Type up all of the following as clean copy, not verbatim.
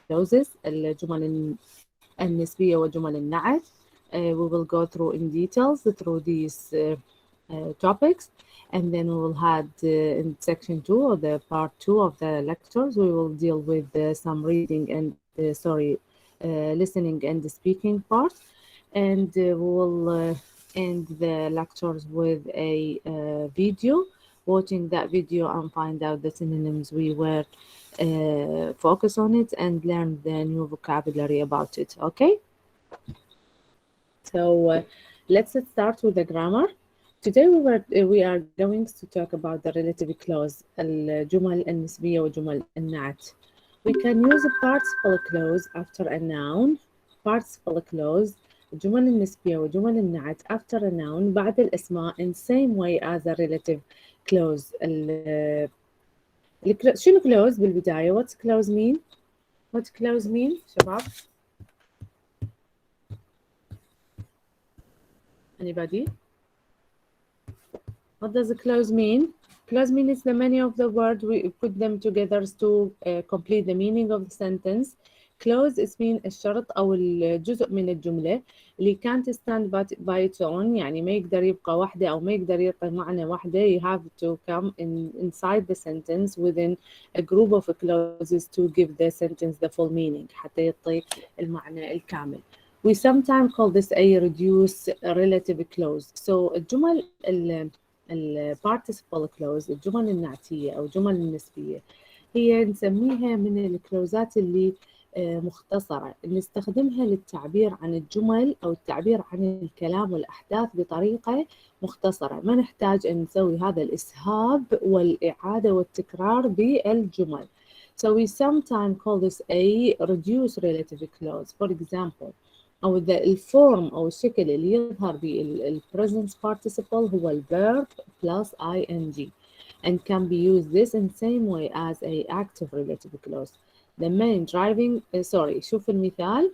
clauses الجمل النسبية وجمل النعت. We will go through in details through these topics, and then we will have in section 2 or the part 2 of the lectures we will deal with some reading and listening and the speaking part, and we will end the lectures with a video, watching that video and find out the synonyms we were focus on it and learn the new vocabulary about it. Okay, so let's start with the grammar. Today we are going to talk about the relative clause الجمل النسبية وجمل النعت. We can use a participle clause after a noun, participle clause الجمل النسبية وجمل النعت after a noun بعد الأسماء in same way as a relative clause. شنو clause بالبداية؟ What's clause mean؟ What clause mean شباب؟ Anybody? What does a clause mean? Clause mean is the many of the words we put them together to complete the meaning of the sentence. Clause is mean الشرط أو الجزء من الجملة اللي can't stand by its own، يعني ما يقدر يبقى وحده أو ما يقدر يعطي معنى وحده. You have to come inside the sentence within a group of clauses to give the sentence the full meaning حتى يعطي المعنى الكامل. We sometimes call this a reduced relative clause. So الجمل participle clause الجمل النعتية أو الجمل النسبية هي نسميها من الكلوزات اللي مختصرة نستخدمها للتعبير عن الجمل أو التعبير عن الكلام والأحداث بطريقة مختصرة، ما نحتاج أن نسوي هذا الإسهاب والإعادة والتكرار بالجمل. So we sometimes call this a reduced relative clause. For example, أو الفورم أو الشكل اللي يظهر به ال present participle هو ال verb plus ing and can be used this in same way as a active relative clause. The man driving شوف المثال.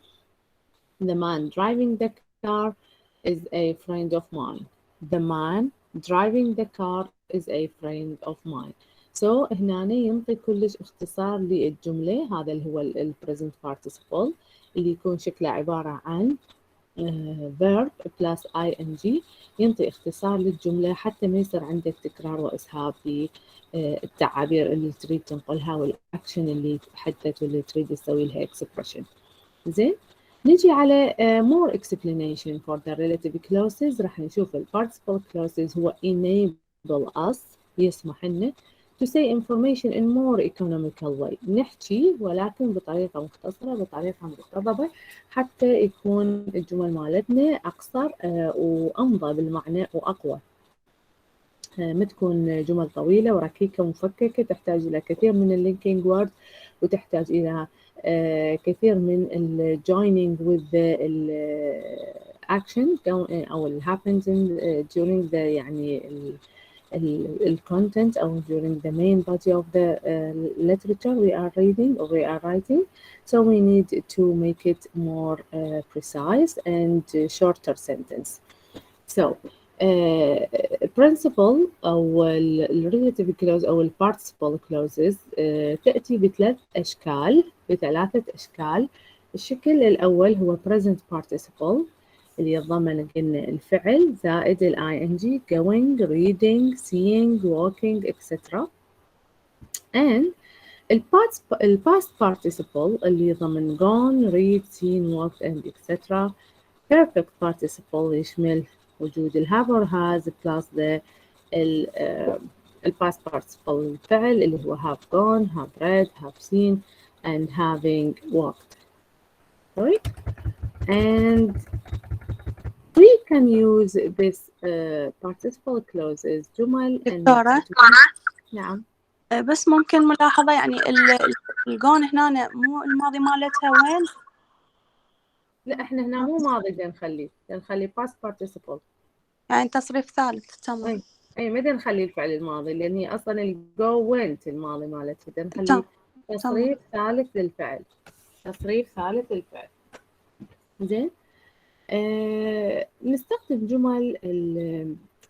The man driving the car is a friend of mine. The man driving the car is a friend of mine. So هنا ينطي كلش اختصار للجملة. هذا اللي هو ال present participle اللي يكون شكله عبارة عن verb plus ing ينطي اختصار للجملة حتى ما يصير عندك تكرار وإسهاب في التعابير اللي تريد تنقلها والأكشن اللي حددت واللي تريد تسوي لها expression. زين، نجي على more explanation for the relative clauses. راح نشوف ال participle clauses هو enable us يسمح لنا to say information in more economical way. نحكي ولكن بطريقة مختصرة بطريقة مقتضبة حتى يكون الجمل مالتنا أقصر وأمضى بالمعنى وأقوى. ما تكون جمل طويلة وركيكة ومفككة تحتاج إلى كثير من اللينكينج وورد وتحتاج إلى كثير من ال joining with the action أو ال happens during the يعني ال content أو during the main body of the literature we are reading or we are writing. So we need to make it more precise and shorter sentence. So principle أو ال relative clause أو ال participle clauses تأتي بثلاثة أشكال. الشكل الأول هو present participle اللي يتضمن قلنا الفعل زائد ال ing going, reading, seeing, walking, etc. and ال past participle اللي يضمن gone, read, seen, walked and etc. perfect participle يشمل وجود ال have or has plus the ال past participle الفعل اللي هو have gone, have read, have seen and having walked. Right? And we can use this participle clauses جمل دكتورة نعم. بس ممكن ملاحظة يعني الجون هنا مو الماضي مالتها وين؟ لا احنا هنا مو ماضي نخلي past participle يعني تصريف ثالث. تمام. اي ما نخلي الفعل الماضي لان هي اصلا الجو went الماضي مالتها نخلي تصريف ثالث للفعل. زين. نستخدم جمل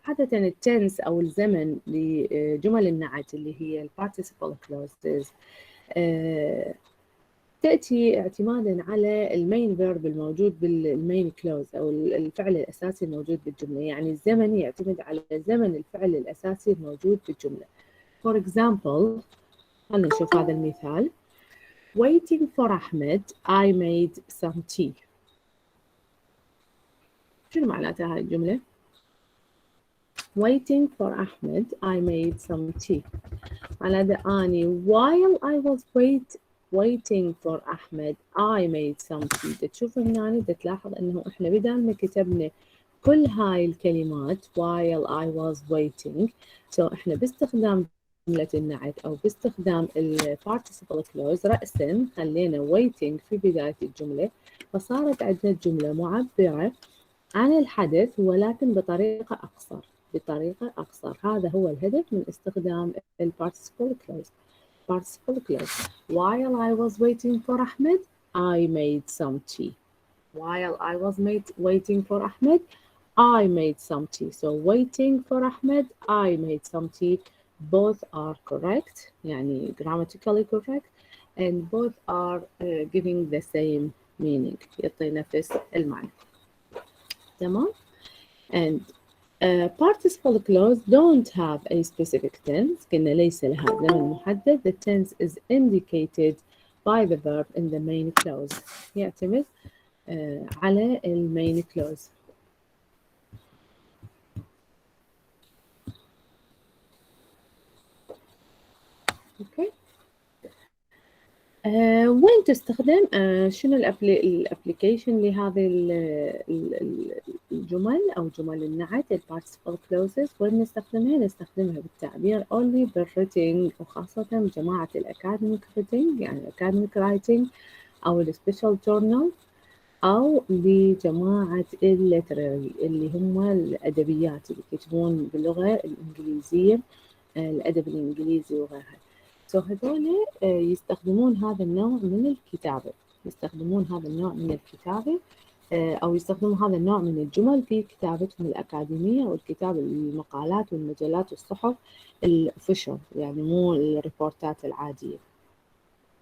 عادة التنس أو الزمن لجمل النعت اللي هي ال participle clauses تأتي اعتمادا على المين فيرب الموجود بالمين كلوز أو الفعل الأساسي الموجود بالجملة. يعني الزمن يعتمد على زمن الفعل الأساسي الموجود بالجملة. For example، خلينا نشوف هذا المثال. Waiting for Ahmed I made some tea. شنو معناتها هاي الجملة؟ Waiting for Ahmed I made some tea. معناتها أني while I was waiting for Ahmed I made some tea. تشوف هنا تلاحظ إنه إحنا بدال ما كتبنا كل هاي الكلمات while I was waiting، so إحنا باستخدام جملة النعت أو باستخدام ال participle clause رأسا خلينا waiting في بداية الجملة، فصارت عندنا الجملة معبرة عن الحدث ولكن بطريقة أقصر. بطريقة أقصر، هذا هو الهدف من استخدام ال participle clause. Participle clause. While I was waiting for Ahmed I made some tea. While I was waiting for Ahmed I made some tea. So waiting for Ahmed I made some tea. Both are correct, يعني grammatically correct, and both are giving the same meaning. يعطي نفس المعنى. تمام؟ And participle clause don't have a specific tense. قلنا ليس لها زمن محدد. The tense is indicated by the verb in the main clause. يعتمد على المين clause. اوكي. وين تستخدم؟ شنو الابليكيشن لهذه الجمل او جمل النعت البارتيسيبل كلوزز؟ وين نستخدمها؟ نستخدمها بالتعبير only بالwriting، وخاصة بجماعة الاكاديميك writing يعني الاكاديميك رايتنج او السبيشال جورنال، او لجماعة الليتراري اللي هم الادبيات اللي يكتبون باللغة الانجليزية، الادب الانجليزي وغيرها. هذول يستخدمون هذا النوع من الكتابة، يستخدمون هذا النوع من الكتابة أو يستخدمون هذا النوع من الجمل في كتابتهم الأكاديمية أو الكتابة المقالات والمجلات والصحف الأوفيشال، يعني مو الريبورتات العادية.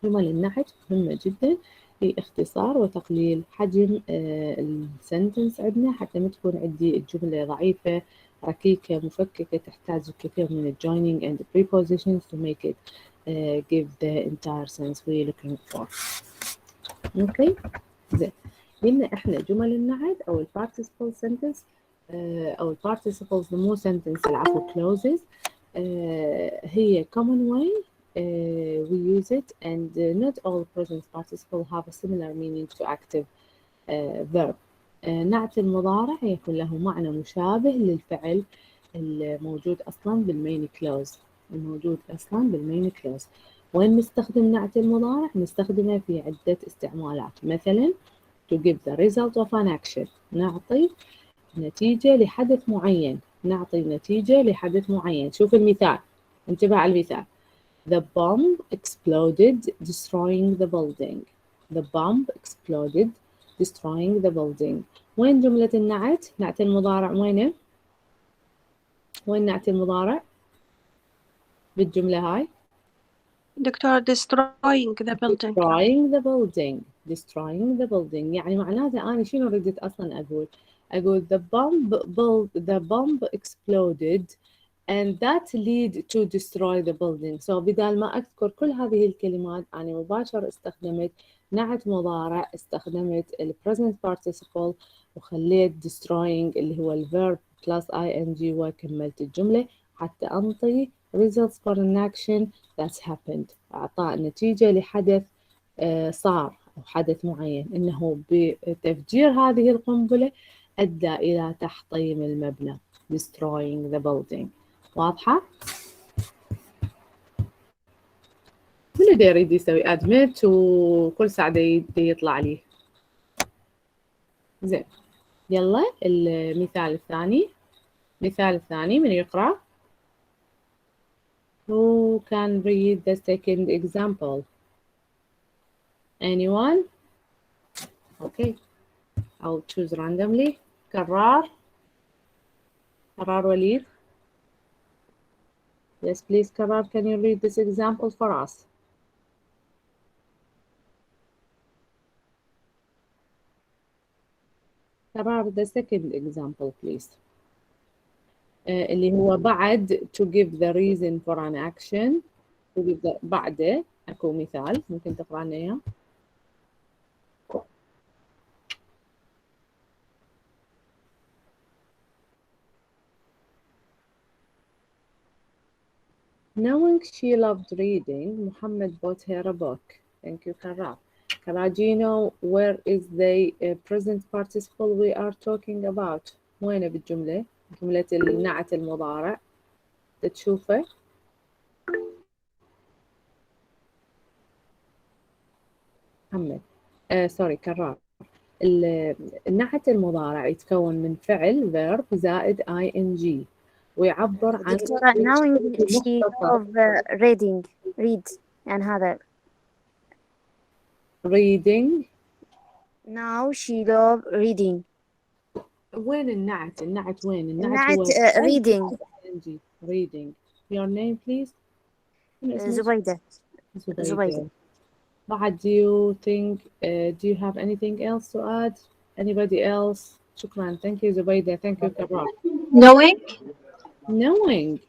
جمل النحت مهمة جدا لاختصار وتقليل حجم السنتنس عندنا، حتى ما تكون عندي الجملة ضعيفة ركيكة مفككة تحتاج الكثير من joining and prepositions to make it give the entire sense we're looking for. اوكي زين، قلنا احنا جمل النعت او participle sentence او participles مو sentence العفو clauses هي common way we use it, and not all present participle have a similar meaning to active verb. نعت المضارع يكون له معنى مشابه للفعل الموجود أصلا بالمين كلوز، الموجود أصلا بالمين كلوز. وين نستخدم نعت المضارع؟ نستخدمه في عدة استعمالات. مثلا to give the result of an action، نعطي نتيجة لحدث معين، نعطي نتيجة لحدث معين. شوف المثال، انتبه على المثال. The bomb exploded destroying the building. The bomb exploded destroying the building. وين جملة النعت؟ نعت المضارع وينه؟ وين نعت المضارع بالجملة هاي؟ دكتور destroying the building. Destroying the building. Destroying the building يعني معناته أنا شنو ردت أصلا أقول the bomb exploded and that lead to destroy the building. So بدال ما أذكر كل هذه الكلمات أنا مباشرة استخدمت نعت مضارع، استخدمت ال present participle وخليت destroying اللي هو الverb plus ing وكملت الجملة حتى أنطي results for an action that's happened. أعطاء نتيجة لحدث صار أو حدث معين، إنه بتفجير هذه القنبلة أدى إلى تحطيم المبنى destroying the building. واضحة؟ منو دا يريد يسوي admit وكل ساعة دا يطلع لي؟ زين، يلا المثال الثاني. المثال الثاني من يقرأ؟ Who can read the second example? Anyone? Okay, I'll choose randomly. كرار وليد. Yes, please, Karar, can you read this example for us? قرار the second example please. اللي هو بعد to give the reason for an action. to give the بعده أكو مثال ممكن تقرأ لنا إياه. Knowing she loved reading, Muhammad bought her a book. Thank you, Kara. Kara, do you know where is the present participle we are talking about? وين بالجملة؟ جملة النعت المضارع. تشوفه؟ محمد. سوري كرار. النعت المضارع يتكون من فعل verb زائد ing ويعبر عن دكتورة knowing she love read يعني هذا reading. now she love reading. وين النعت؟ النعت وين؟ النعت هو reading. reading. Your name please. زبيدة. زبيدة. بعد do you think do you have anything else to add? Anybody else? شكرا. Thank you زبيدة. Thank you كرار. knowing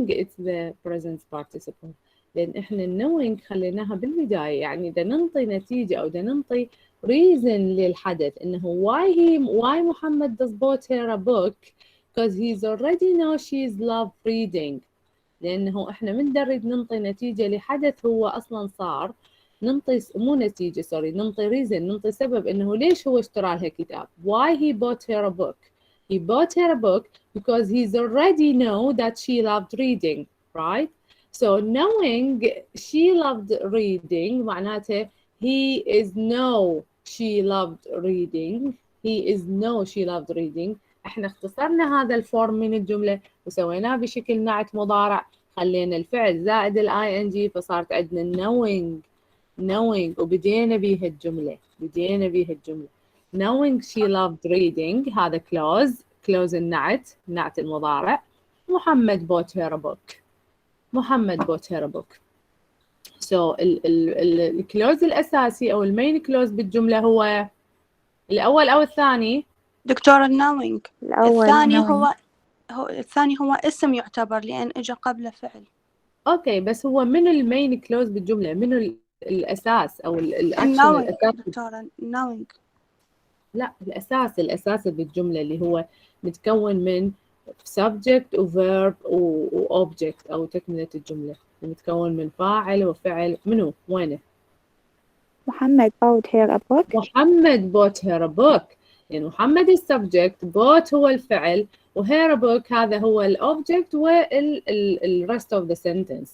it's the present participle. لأن إحنا knowing خليناها بالبداية يعني دا ننطي نتيجة أو دا ننطي reason للحدث إنه why محمد does bought her a book because he's already know she's love reading. لأنه إحنا من نريد ننطي نتيجة لحدث هو أصلاً صار ننطي مو نتيجة سوري ننطي reason ننطي سبب إنه ليش هو اشترى لها كتاب. Why he bought her a book? He bought her a book because he's already know that she loved reading, right? So knowing she loved reading معناته he is know she loved reading. He is know she loved reading. احنا اختصرنا هذا الفورم من الجملة وسويناه بشكل نعت مضارع. خلينا الفعل زائد الاي ان جي فصارت عندنا knowing وبدينا بيها الجملة. knowing she loved reading هذا close النعت المضارع. محمد bought her a book. So الكلوز الأساسي أو المين كلوز بالجملة هو الأول أو الثاني؟ دكتورة knowing الأول. الثاني هو اسم يعتبر لأن إجا قبله فعل. أوكي بس هو من المين كلوز بالجملة من الأساس أو الأكشن الأساسي؟ دكتورة knowing. لا الأساس بالجملة اللي هو متكون من subject و verb و object أو تكملة الجملة متكون من فاعل وفعل. منو وينه؟ محمد bought her a book. محمد bought her a book. يعني محمد السبجكت bought هو الفعل وher a book هذا هو الobject rest of the sentence.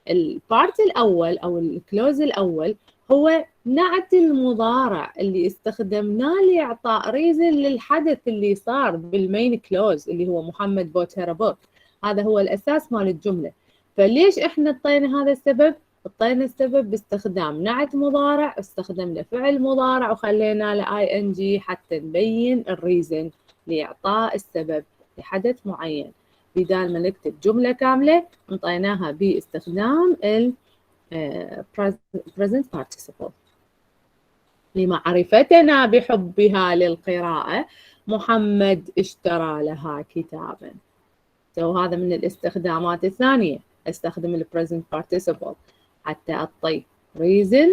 البارت الأول أو الكلوز الأول هو نعت المضارع اللي استخدمناه لإعطاء ريزن للحدث اللي صار بالمين كلوز اللي هو محمد bought her a book. هذا هو الأساس مال الجملة. فليش إحنا اعطينا هذا السبب؟ اعطينا السبب باستخدام نعت مضارع استخدمنا فعل مضارع وخلينا له ing حتى نبين الريزن لإعطاء السبب لحدث معين. بدال ما نكتب جملة كاملة انطيناها باستخدام ال present participle. لمعرفتنا بحبها للقراءة محمد اشترى لها كتابا. هذا من الاستخدامات الثانية. استخدم ال present participle حتى أعطي reason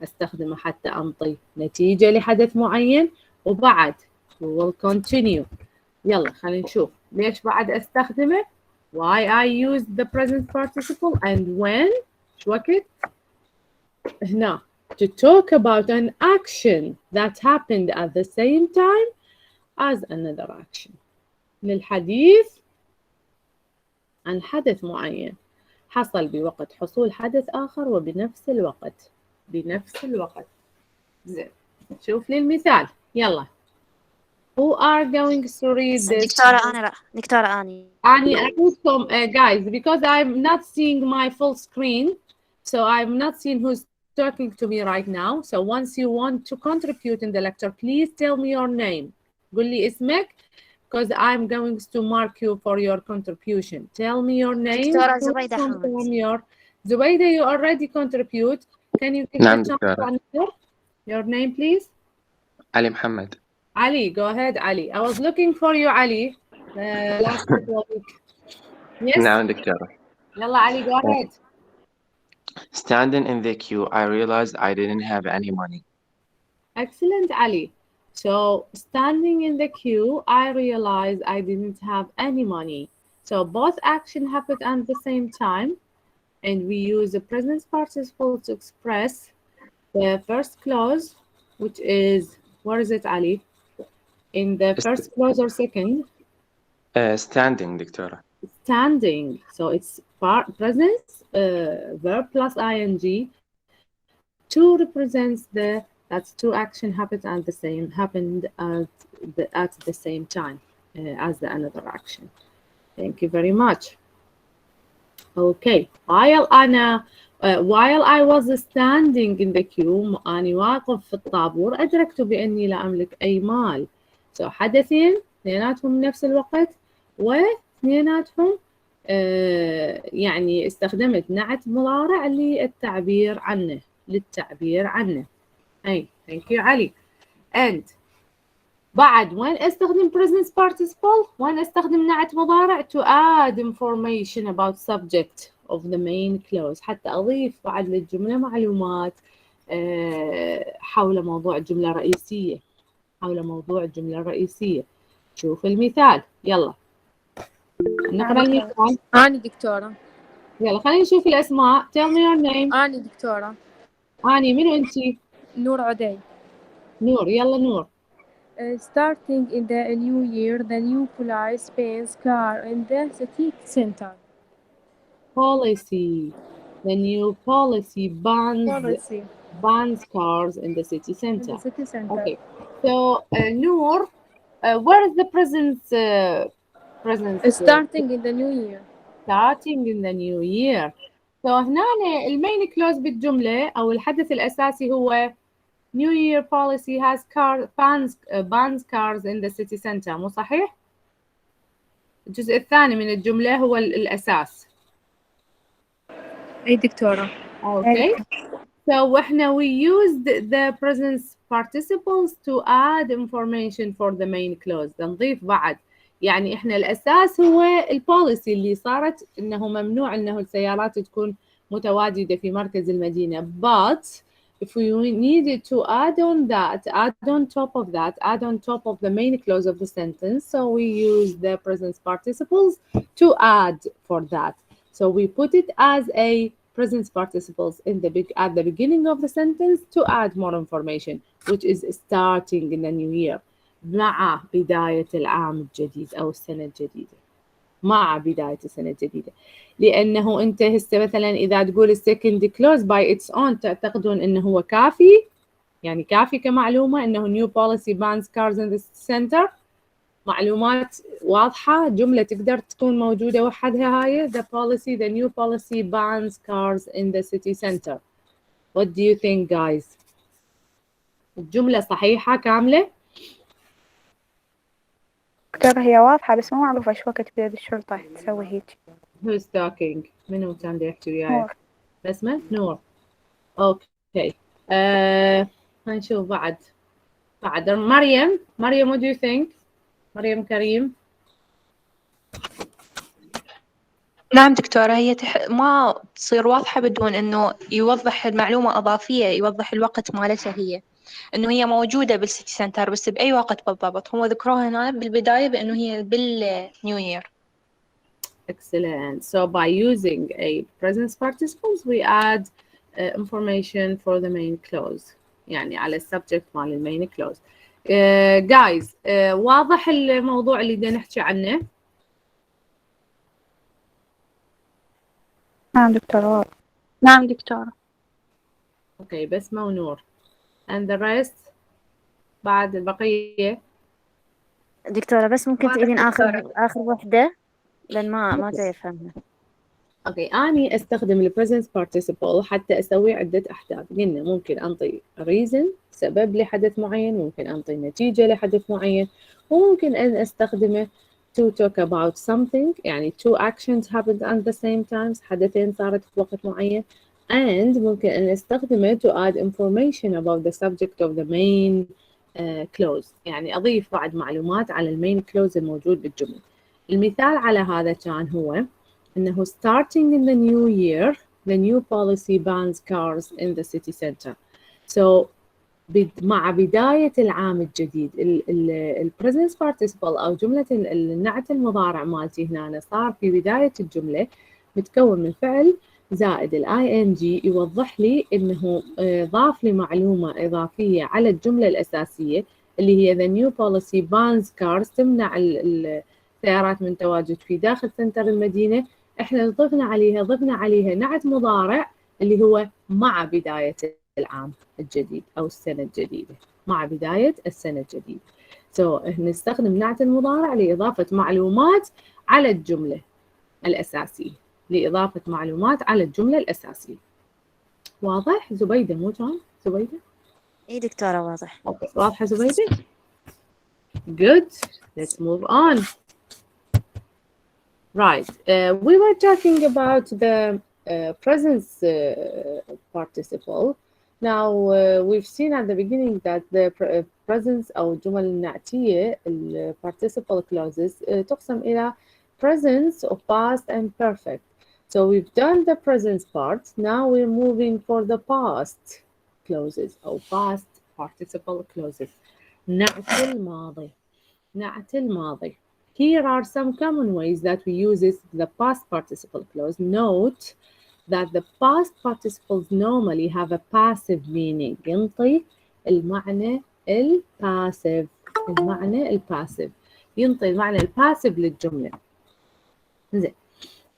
استخدمه حتى أنطي نتيجة لحدث معين وبعد we will continue. يلا خلينا نشوف ليش بعد استخدمه. why I use the present participle and when شو وقت هنا to talk about an action that happened at the same time as another action. للحديث عن حدث معين حصل بوقت حصول حدث آخر وبنفس الوقت. زين شوف لي المثال يلا. Who are going to read this? دكتورة أني أقولكم guys because I'm not seeing my full screen so I'm not seeing who's talking to me right now. So once you want to contribute in the lecture please tell me your name. قول لي اسمك because I'm going to mark you for your contribution. Tell me your name. دكتورة زبيدة حمد. زبيدة you already contribute. Can you give نعم the chance دكتورة. to answer? Your name please. علي محمد. Ali, go ahead, Ali. I was looking for you, Ali. Last couple of weeks. Yes. نعم دكتورة. يلا Ali, go ahead. Standing in the queue, I realized I didn't have any money. Excellent, Ali. So standing in the queue, I realized I didn't have any money. So both action happened at the same time, and we use the present participle to express the first clause, which is, where is it, Ali? In the first clause or second? Standing دكتورة. Standing. So it's present verb plus ing. Two represents that's two action happened at the same time as the another action. Thank you very much. Okay. While I was standing in the queue, أنا واقف في الطابور، أدركت بأني لا أملك أي مال. So حدثين اثنيناتهم نفس الوقت، واثنيناتهم يعني استخدمت نعت مضارع للتعبير عنه. أي thank you علي. And بعد وين استخدم present participle؟ وين استخدم نعت مضارع to add information about subject of the main clause، حتى أضيف بعد للجملة معلومات حول موضوع الجملة الرئيسية. شوف المثال، يلا نقرأ المثال. أنا دكتورة. يلا خلينا نشوف الأسماء. Tell me your name. أنا دكتورة. أني منو أنتي؟ نور عدي. نور، يلا نور. Starting in the new year, the new police bans car in the city center. Policy. The new policy bans cars in the city center. Okay. So, Noor, where is the present? Starting in the new year. Starting in the new year. So هنا المين كلوز بالجملة أو الحدث الأساسي هو New Year policy has bans cars in the city center. مو صحيح؟ الجزء الثاني من الجملة هو الأساس. أي دكتورة. Okay. So احنا we used the present participles to add information for the main clause. نضيف بعد. يعني احنا الأساس هو البوليسي اللي صارت إنه ممنوع إنه السيارات تكون متواجدة في مركز المدينة. But if we needed to add on top of the main clause of the sentence, so we use the present participles to add for that. So we put it as a present participles at the beginning of the sentence to add more information, which is starting in the new year. مع بداية العام الجديد أو السنة الجديدة. مع بداية السنة الجديدة. لأنه أنت هسه مثلا إذا تقول second clause by its own تعتقدون أنه هو كافي، يعني كافي كمعلومة أنه new policy bans cars in the center، معلومات واضحة، جملة تقدر تكون موجودة وحدها هاي the new policy bans cars in the city center. What do you think guys؟ الجملة صحيحة كاملة؟ دكتورة هي واضحة بس مو معروفة ايش وقت بيد الشرطة تسوي هيك. Who's talking؟ منو كان يحكي وياي؟ نور. بسمة؟ نور. اوكي. هنشوف بعد مريم what do you think؟ مريم كريم. نعم دكتورة، هي ما تصير واضحة بدون إنه يوضح المعلومة إضافية، يوضح الوقت مالتها، هي إنه هي موجودة بالسيتي سنتر بس بأي وقت بالضبط. هم ذكروها هنا بالبداية بإنه هي بالنيو يير. Excellent. So by using a present participles we add information for the main clause، يعني على السبجكت مال المين clause. Guys, واضح الموضوع اللي بدنا نحكي عنه؟ نعم دكتورة. نعم دكتورة. اوكي بسمة ونور. And the rest بعد البقية. دكتورة بس ممكن تعيدين آخر وحدة لأن ما جاي أفهمها. اوكي اني استخدم البريزنت بارتيسيبل حتى اسوي عده احداث. قلنا ممكن انطي reason سبب لحدث معين، ممكن انطي نتيجه لحدث معين، وممكن ان استخدمه to talk about something، يعني two actions happened at the same time، حدثين صارت في وقت معين. and ممكن ان استخدمه to add information about the subject of the main clause، يعني أضيف بعد معلومات على المين clause الموجود بالجملة. المثال على هذا كان هو إنه starting in the new year the new policy bans cars in the city center. So مع بداية العام الجديد ال present participle أو جملة النعت المضارع مالتي هنا صار في بداية الجملة متكون من فعل زائد ال ing يوضح لي إنه ضاف لي معلومة إضافية على الجملة الأساسية اللي هي the new policy bans cars تمنع السيارات من تواجد في داخل سنتر المدينة. إحنا ضفنا عليها نعت مضارع اللي هو مع بداية العام الجديد أو السنة الجديدة، مع بداية السنة الجديدة. نستخدم نعت المضارع لإضافة معلومات على الجملة الأساسية، لإضافة معلومات على الجملة الأساسية. واضح زبيدة مو كان؟ زبيدة؟ إيه دكتورة واضح. واضحة زبيدة؟ Good. Let's move on. Right. We were talking about the present participle. Now we've seen at the beginning that the presence أو الجمل النعتية ال participle clauses تقسم إلى present of past and perfect. So we've done the present part. Now we're moving for the past clauses أو past participle clauses. نعت الماضي. نعت الماضي. Here are some common ways that we use the past participle clause. Note that the past participles normally have a passive meaning. ينطي المعنى الباسيف. المعنى الباسيف. ينطي المعنى الباسيف للجملة. زين.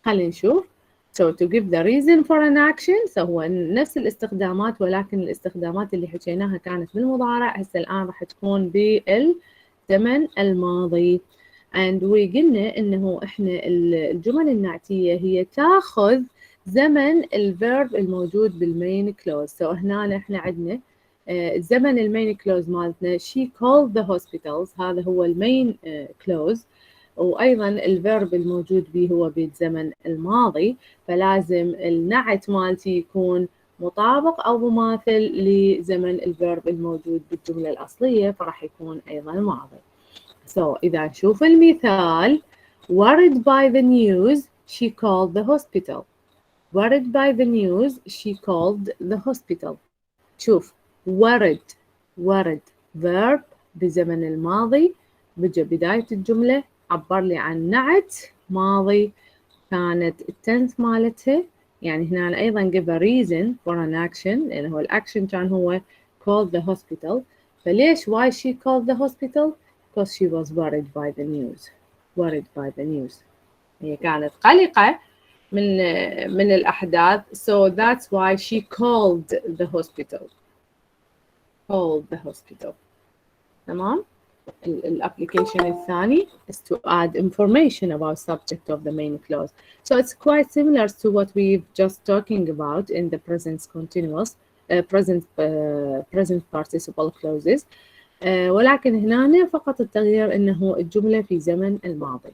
خلينا نشوف. So to give the reason for an action. So هو نفس الاستخدامات ولكن الاستخدامات اللي حكيناها كانت بالمضارع. هسه الآن راح تكون بالزمن الماضي. and وقلنا إنه إحنا الجمل النعتية هي تأخذ زمن الverb الموجود بالmain clause. So هنا إحنا عندنا زمن المين clause مالتنا she called the hospitals. هذا هو المين clause. وأيضا الverb الموجود به هو بالزمن الماضي، فلازم النعت مالتي يكون مطابق أو مماثل لزمن الverb الموجود بالجملة الأصلية، فراح يكون أيضا ماضي. So إذا نشوف المثال worried by the news she called the hospital. worried by the news she called the hospital. شوف worried verb بزمن الماضي بجا بداية الجملة عبر لي عن نعت ماضي كانت التنس مالتها، يعني هنا أيضا give a reason for an action لأنه هو الأكشن كان هو called the hospital. فليش why she called the hospital? Because she was worried by the news. worried by the news. هي كانت قلقة من الأحداث. So that's why she called the hospital. called the hospital. تمام. الapplication الثاني is to add information about subject of the main clause. So it's quite similar to what we've just talking about in the present continuous present participle clauses. ولكن هنا فقط التغيير إنه الجملة في زمن الماضي.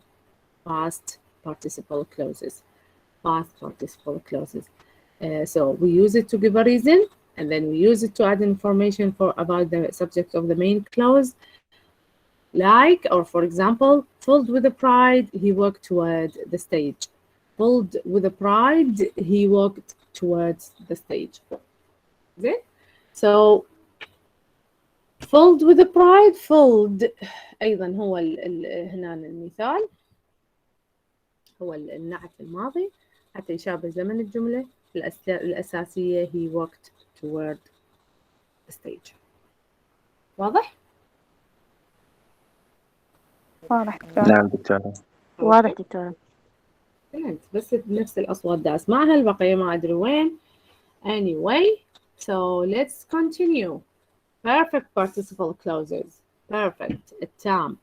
past participle clauses. past participle clauses. So we use it to give a reason, and then we use it to add information about the subject of the main clause. Like, or for example, filled with pride, he walked toward the stage. Filled with pride, he walked towards the stage. Okay? So, filled with pride, filled أيضا هو هنا المثال هو النعت الماضي حتى يشابه زمن الجملة الأساسية he walked toward the stage. واضح؟ واضح دكتورة. نعم دكتورة. واضح دكتورة. بس بنفس الأصوات دا أسمعها، البقية ما أدري وين. Anyway, so let's continue. Perfect participle clauses. Perfect التام.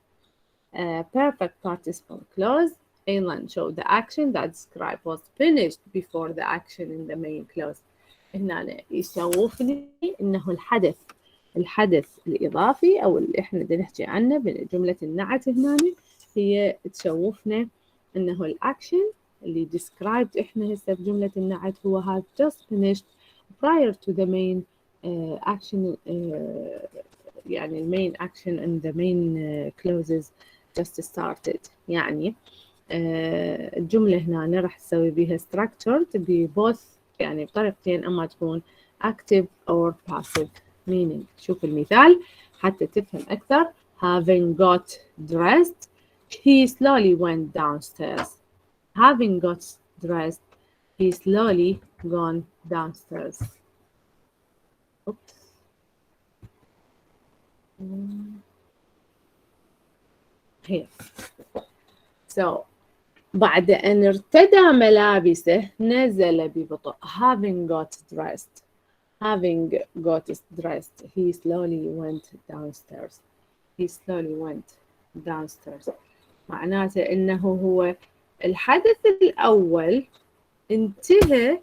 Perfect participle clause أيضا show the action that described was finished before the action in the main clause. هنا يشوفني إنه الحدث الإضافي أو اللي إحنا بدنا نحكي عنه بجملة النعت هنا هي تشوفنا إنه الأكشن اللي described إحنا هسه بجملة النعت هو had just finished prior to the main action يعني main action and the main clauses just started. يعني الجملة هنا راح تسوي بيها structured both يعني بطريقتين، أما تكون active or passive meaning. شوف المثال حتى تفهم أكثر. Having got dressed, he slowly went downstairs. Having got dressed, he slowly gone downstairs. Oops. Here. So بعد أن ارتدى ملابسه نزل ببطء. Having got dressed. Having got dressed, he slowly went downstairs. He slowly went downstairs. معناته إنه هو الحدث الأول انتهى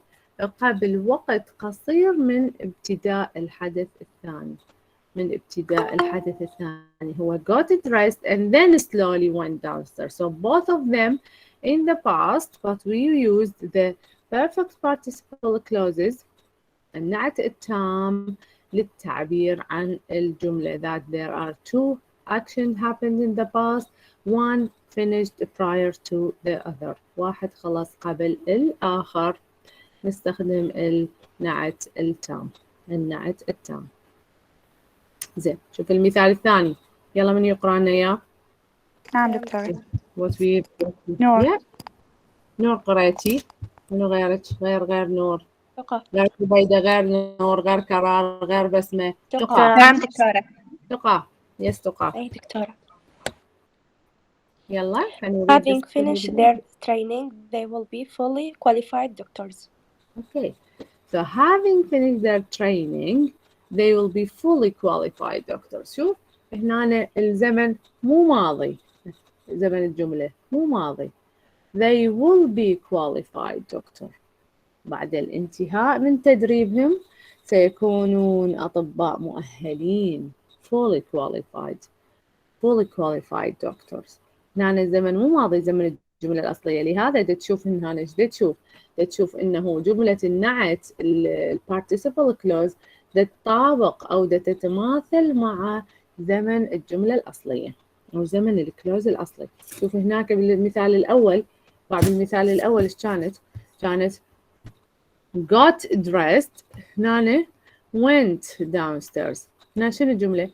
قبل وقت قصير من ابتداء الحدث الثاني. من ابتداء الحدث الثاني هو got dressed and then slowly went downstairs. So both of them in the past, but we used the perfect participle clauses النعت التام للتعبير عن الجملة that there are two actions happened in the past, one finished prior to the other. واحد خلص قبل الآخر. نستخدم النعت التام. النعت التام. زين شوف المثال الثاني. يلا من يقرأ لنا إياه؟ نعم دكتورة. نور. نور قرأتي؟ منو غيرك؟ غير نور. غير زبيدة، غير نور، غير كرار، غير بسمة. تقى. نعم دكتورة. تقى. يس تقى. أي دكتورة. يلا. Having finished their training, they will be fully qualified doctors. Okay. So having finished their training, they will be fully qualified doctors. شوف هنا الزمن مو ماضي. زمن الجملة مو ماضي. They will be qualified doctor. بعد الانتهاء من تدريبهم سيكونون أطباء مؤهلين. Fully qualified. Fully qualified doctors. هنا الزمن مو ماضي، زمن الجملة الأصلية. لهذا تشوف هنا ايش تشوف إنه جملة النعت participle clause تتطابق أو تتماثل مع زمن الجملة الأصلية أو زمن الكلوز الأصلي. شوف هناك بالمثال الأول، بعد المثال الأول إيش كانت got dressed. هنا went downstairs. هنا شنو الجملة؟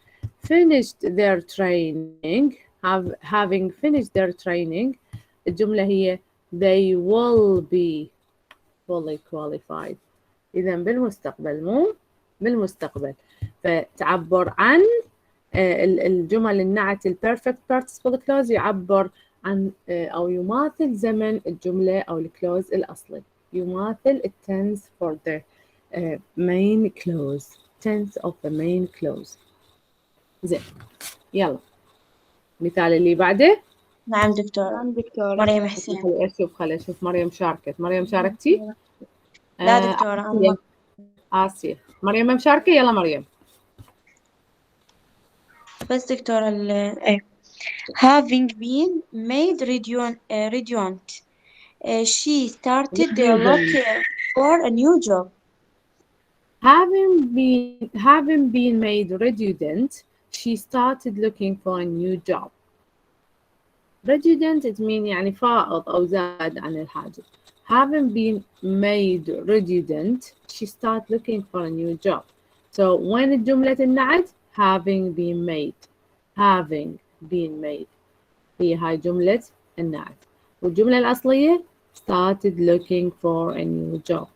finished their training. having finished their training الجملة هي they will be fully qualified. إذا بالمستقبل مو بالمستقبل. فتعبر عن الجمل النعت perfect participle clause يعبر عن أو يماثل زمن الجملة أو الكلوز الأصلي. يماثل tense for the main clause. tense of the main clause. زين يلا المثال اللي بعده. نعم دكتورة. مريم حسين. خلي أشوف مريم شاركت. مريم شاركتي؟ لا دكتورة. آسيا. مريم مشاركة؟ يلا مريم. بس دكتورة having been made redundant, she started looking for a new job. Having been made redundant, she started looking for a new job. redundant it mean يعني فائض أو زاد عن الحاجة. Having been made redundant, she started looking for a new job. So when الجملة النعت having been made هي هاي جملة النعت. والجملة الأصلية started looking for a new job.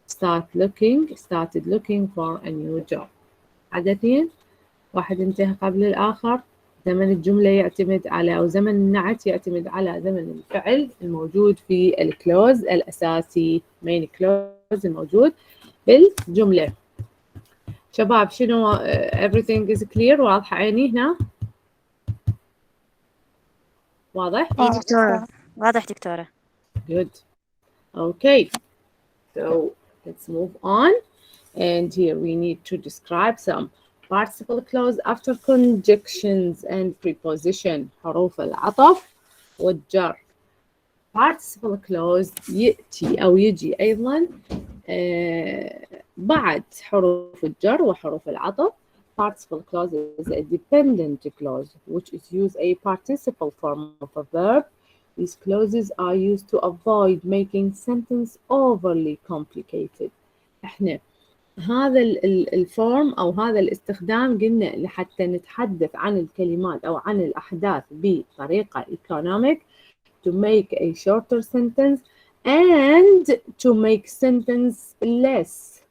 started looking for a new job. عددين واحد انتهى قبل الآخر. زمن الجملة يعتمد على أو زمن النعت يعتمد على زمن الفعل الموجود في الكلوز الأساسي main clause الموجود بالجملة. شباب شنو everything is clear؟ واضحة عيني هنا؟ واضح؟ دكتورة. واضح دكتورة. Good. Okay. So let's move on. And here we need to describe some participle clause after conjunctions and preposition. حروف العطف والجر. participle clause يأتي أو يجي أيضا بعد حروف الجر وحروف العطف participle clause is a dependent clause, which is use a participle form of a verb. These clauses are used to avoid making sentence overly complicated. احنا هذا الفورم أو هذا الاستخدام قلنا لحتى نتحدث عن الكلمات أو عن الأحداث بطريقة economic, to make a shorter sentence and to make sentence less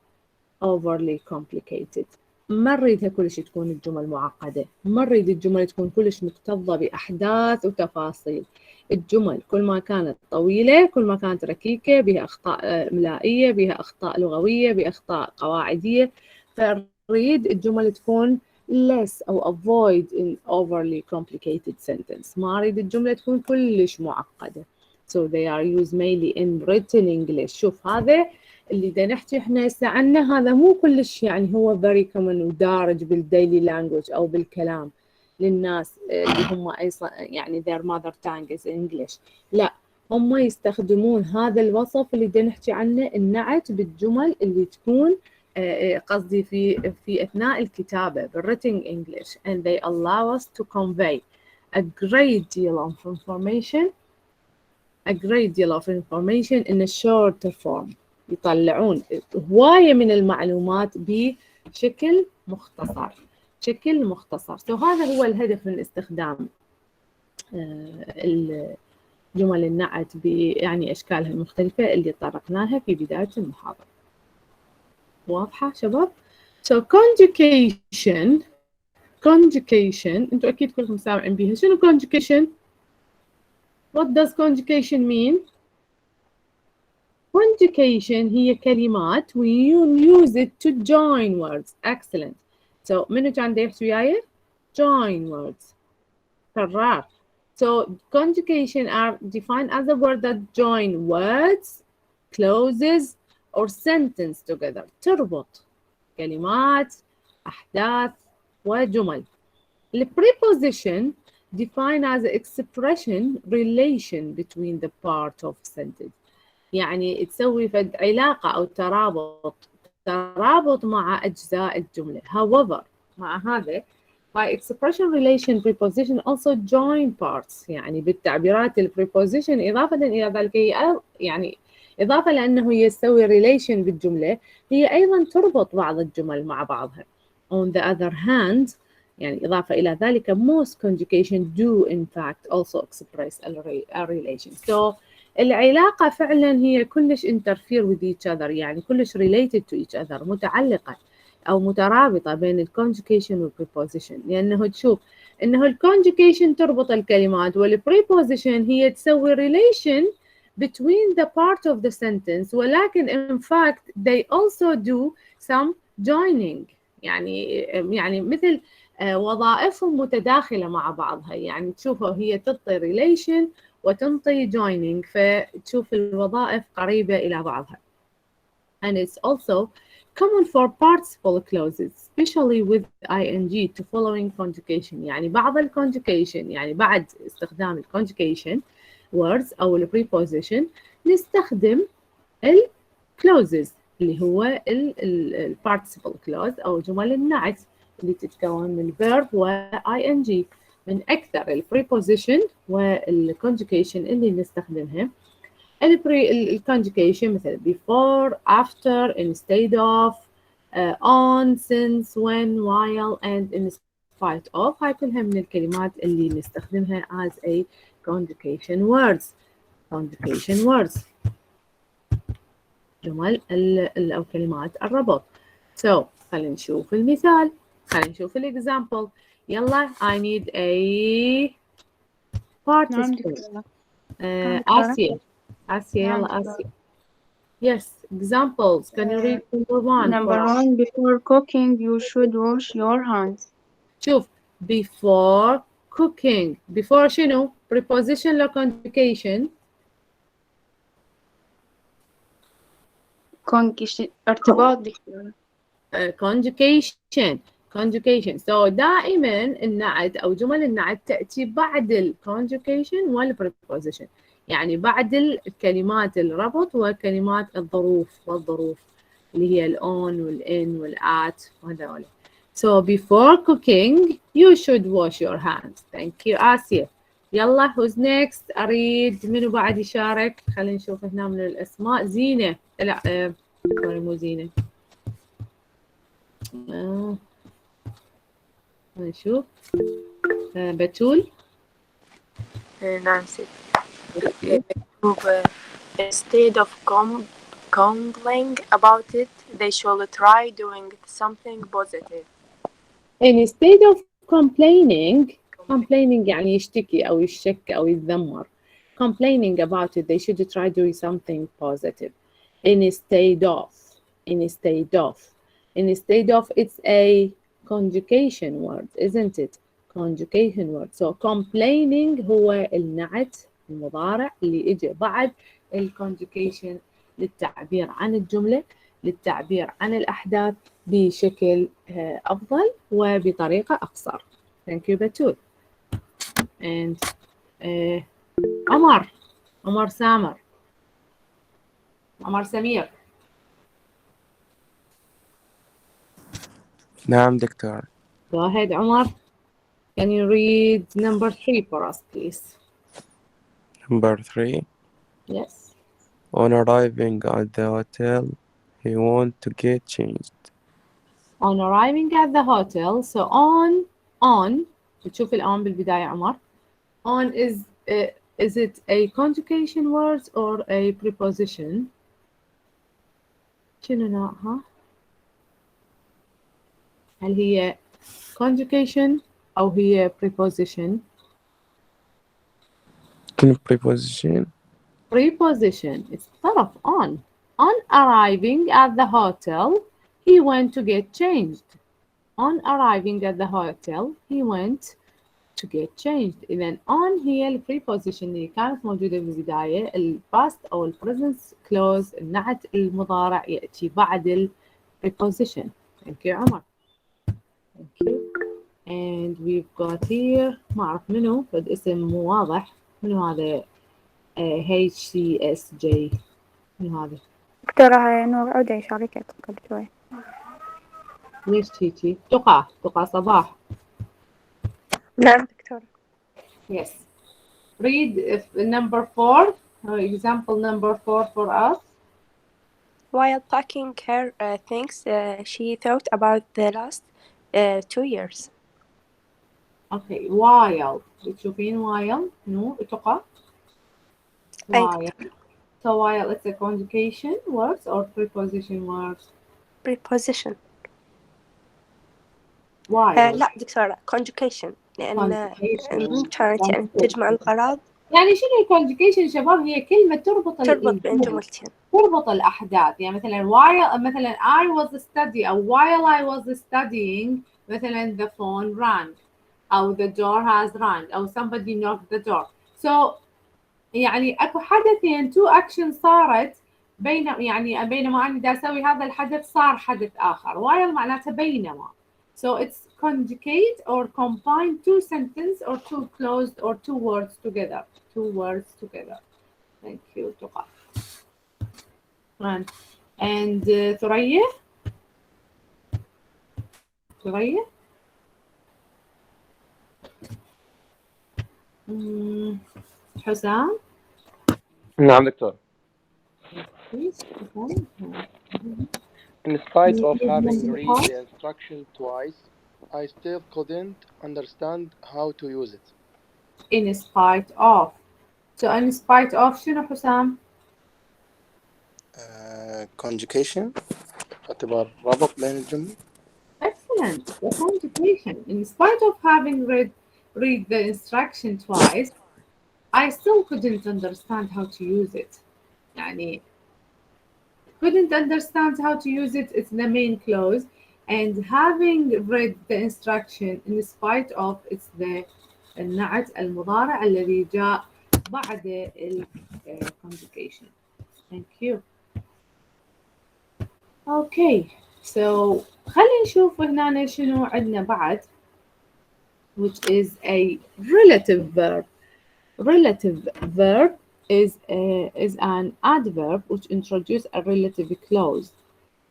overly complicated. ما نريدها كلش تكون الجمل معقدة، ما نريد الجمل تكون كلش مكتظة بأحداث وتفاصيل. الجمل كل ما كانت طويلة كل ما كانت ركيكة، بها أخطاء إملائية، بها أخطاء لغوية، بها أخطاء قواعدية، فنريد الجمل تكون less أو avoid an overly complicated sentence. ما أريد الجملة تكون كلش معقدة. So they are used mainly in written English. شوف هذا اللي دا نحكي احنا هسه عنه، هذا مو كلش يعني هو very common ودارج بالديلي لانجوج او بالكلام للناس اللي هم ايضا يعني their mother tongue is English. لا، هم يستخدمون هذا الوصف اللي دا نحكي عنه، النعت بالجمل اللي تكون قصدي في اثناء الكتابه بالwritten English, and they allow us to convey a great deal of information in a shorter form. يطلعون هواية من المعلومات بشكل مختصر. So هذا هو الهدف من استخدام الجمل النعت يعني أشكالها المختلفة اللي طرقنا لها في بداية المحاضرة. واضحة شباب؟ So conjugation أنتوا أكيد كلكم سامعين بيها. شنو conjugation؟ What does conjugation mean? Conjugation هي كلمات we use it to join words. Excellent. So منو كان دا يحكي وياي؟ Join words. كرار. So conjugation are defined as a word that join words, clauses, or sentence together. تربط كلمات، أحداث وجمل. The preposition defined as expression relation between the part of sentence. يعني تسوي فد علاقة أو ترابط مع أجزاء الجملة. However مع هذا by expression relation preposition also join parts. يعني بالتعبيرات preposition إضافة إلى ذلك هي يعني إضافة لأنه يسوي relation بالجملة، هي أيضا تربط بعض الجمل مع بعضها. On the other hand يعني إضافة إلى ذلك most conjugation do in fact also express a relation. So العلاقة فعلا هي كلش interfere with each other، يعني كلش related to each other، متعلقة أو مترابطة بين الconjugation والpreposition، لأنه تشوف إنه الconjugation تربط الكلمات والpreposition هي تسوي relation between the part of the sentence، ولكن in fact they also do some joining، يعني مثل وظائفهم متداخلة مع بعضها، يعني تشوفوا هي تعطي relation وتنطي joining، فتشوف الوظائف قريبة إلى بعضها. And it's also common for participle clauses, especially with ing to following conjugation. يعني بعض الconjugation يعني بعد استخدام الconjugation words أو preposition نستخدم clauses اللي هو participle clause أو جمل النعت اللي تتكون من verb و ing. من أكثر preposition والconjugation اللي نستخدمها conjugation مثل before, after, instead of, on, since, when, while, and in spite of. هاي كلها من الكلمات اللي نستخدمها as a conjugation words. جمل أو كلمات الربط. So خلينا نشوف المثال، خلينا نشوف example. يلا I need a participle. آسيا يلا آسيا. Yes, examples. Can you read number one? Number one, before cooking you should wash your hands. شوف before cooking. before شنو؟ preposition لو conjugation؟ ارتباط دكتور. conjugation. So دائما النعت أو جمل النعت تأتي بعد الconjugation والpreposition، يعني بعد الكلمات الربط وكلمات الظروف اللي هي الon والin والat وهذول. So before cooking you should wash your hands. Thank you آسيا. يلا who's next؟ أريد منو بعد يشارك؟ خلينا نشوف هنا من الأسماء. زينة، لا مو زينة. نشوف. بتول. نعم ست. Instead of grumbling about it, they should try doing something positive. Instead of complaining يعني يشتكي أو يشك أو يتذمر. Complaining about it, they should try doing something positive. Instead of, it's a conjugation word, isn't it? Conjugation word. So complaining هو النعت المضارع اللي اجى بعد الconjugation للتعبير عن الجملة، للتعبير عن الأحداث بشكل أفضل وبطريقة أقصر. Thank you بتول. And عمر سمير. نعم دكتور. Go ahead عمر. Can you read number 3 for us please? Number 3. Yes. On arriving at the hotel, he wanted to get changed. On arriving at the hotel. So on بتشوف الآن بالبداية عمر. On is it a conjugation word or a preposition? شنو نوعها؟ هل هي conjugation أو هي preposition؟ Preposition. Preposition. It's طرف on. On arriving at the hotel, he went to get changed. On arriving at the hotel, he went to get changed. إذا on هي ال preposition اللي كانت موجودة بالبداية، ال past أو ال present clause، النعت المضارع يأتي بعد ال preposition. Thank you عمر. Thank you. And we've got here ما أعرف منو، فد اسم مو واضح. منو هذا؟ HCSJ. منو هذا؟ دكتورة نور عودة يشاركك قبل شوي. ليش تيجي؟ تقى صباح. نعم دكتورة. Yes. Read number 4. Example number 4 for us. While packing her things, she thought about the last 2 years. Okay. While. بتشوفين while؟ نو تقى. While. So while it's a conjugation words or preposition words? Preposition. While. لا دكتورة conjugation لأن كانت يعني Conjugation. تجمع الغراض. يعني شنو الكونجوجيشن شباب؟ هي كلمة تربط بين جملتين، تربط الأحداث. يعني مثلا while مثلا I was studying أو while I was studying مثلا the phone rang أو the door has rang أو somebody knocked the door. So يعني أكو حدثين two actions صارت بينما أنا دا أسوي هذا الحدث صار حدث آخر. while معناتها بينما. So it's conjugate or combine two sentences or two clauses or two words together. Thank you, Tuqa. And ثريا. حسام. نعم دكتور. In spite of having read the instruction twice, I still couldn't understand how to use it. In spite of. So in spite of شنو حسام؟ Conjugation. اعتبار ربط بين الجملة. Excellent. The conjugation. In spite of having read the instruction twice, I still couldn't understand how to use it. يعني couldn't understand how to use it is the main clause, and having read the instruction in spite of it's the النعت المضارع الذي جاء بعد ال conjugation. Thank you. Okay, so خلينا نشوف هنا شنو عندنا بعد, which is a relative verb. Relative verb is an adverb which introduces a relative clause.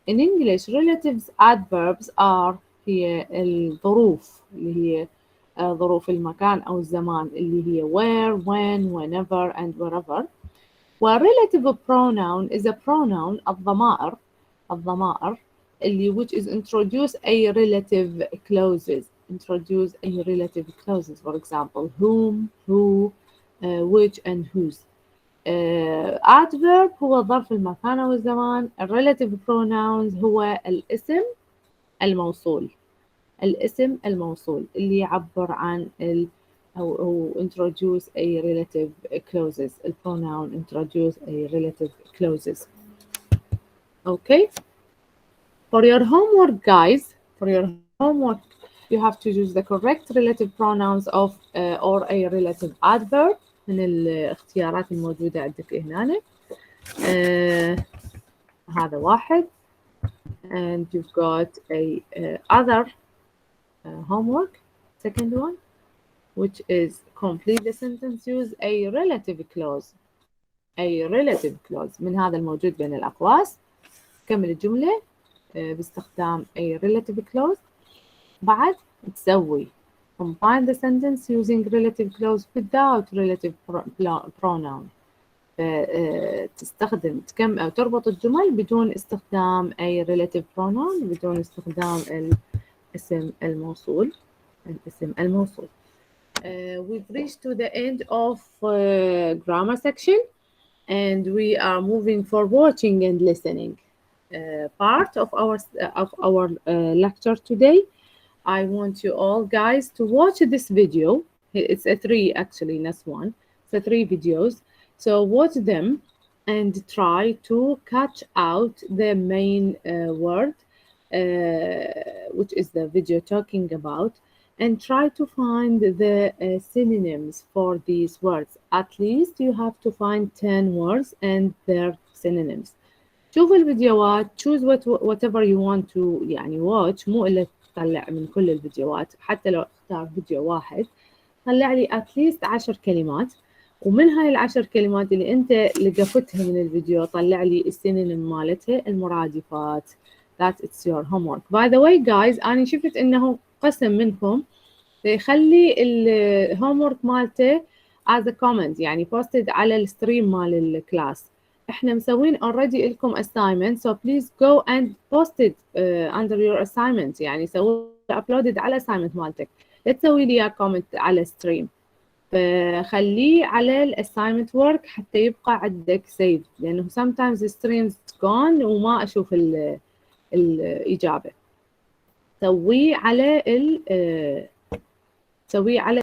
In English, relatives adverbs are هي الظروف اللي هي ظروف المكان أو الزمان اللي هي where, when, whenever and wherever. و relative pronoun is a pronoun الضمائر اللي which is introduce a relative clauses. Introduce a relative clauses, for example whom, who, which and whose. adverb هو ظرف المكان أو الزمان. relative pronouns هو الاسم الموصول اللي يعبر عن أو introduce a relative clauses. The pronoun introduce a relative clauses. Okay. For your homework, guys, you have to use the correct relative pronouns of or a relative adverb من الاختيارات الموجودة عندك هنا. هذا واحد. And you've got a other homework, second one, which is complete the sentence, use a relative clause. من هذا الموجود بين الأقواس. كمل الجملة باستخدام a relative clause. بعد تسوي combine the sentence using relative clause without relative pronoun. تستخدم أو تربط الجمل بدون استخدام a relative pronoun، بدون استخدام الاسم الموصول. We've reached to the end of grammar section, and we are moving for watching and listening part of our lecture today. I want you all guys to watch this video. It's a 3 actually, not 1. It's 3 videos. So watch them and try to catch out the main word, which is the video talking about, and try to find the synonyms for these words. At least you have to find 10 words and their synonyms. شوف الفيديوهات, choose whatever you want to يعني watch, مو إلا تطلع من كل الفيديوهات. حتى لو اختار فيديو واحد طلع لي at least 10 كلمات, ومن هاي ال10 كلمات اللي انت لقفتها من الفيديو طلع لي السينونيم مالتها, المرادفات. That it's your homework. By the way guys, أنا شفت إنه قسم منكم يخلي الهومورك مالته as a comment, يعني posted على الستريم مال الكلاس. احنا مسوين already لكم assignment, so please go and post it under your assignment. يعني سووا uploaded على assignment مالتك, لا تسوي لي comment على ستريم. فخليه على الاساينمنت ورك حتى يبقى عندك سيف, لانه sometimes the streams gone وما اشوف الاجابه. سويه على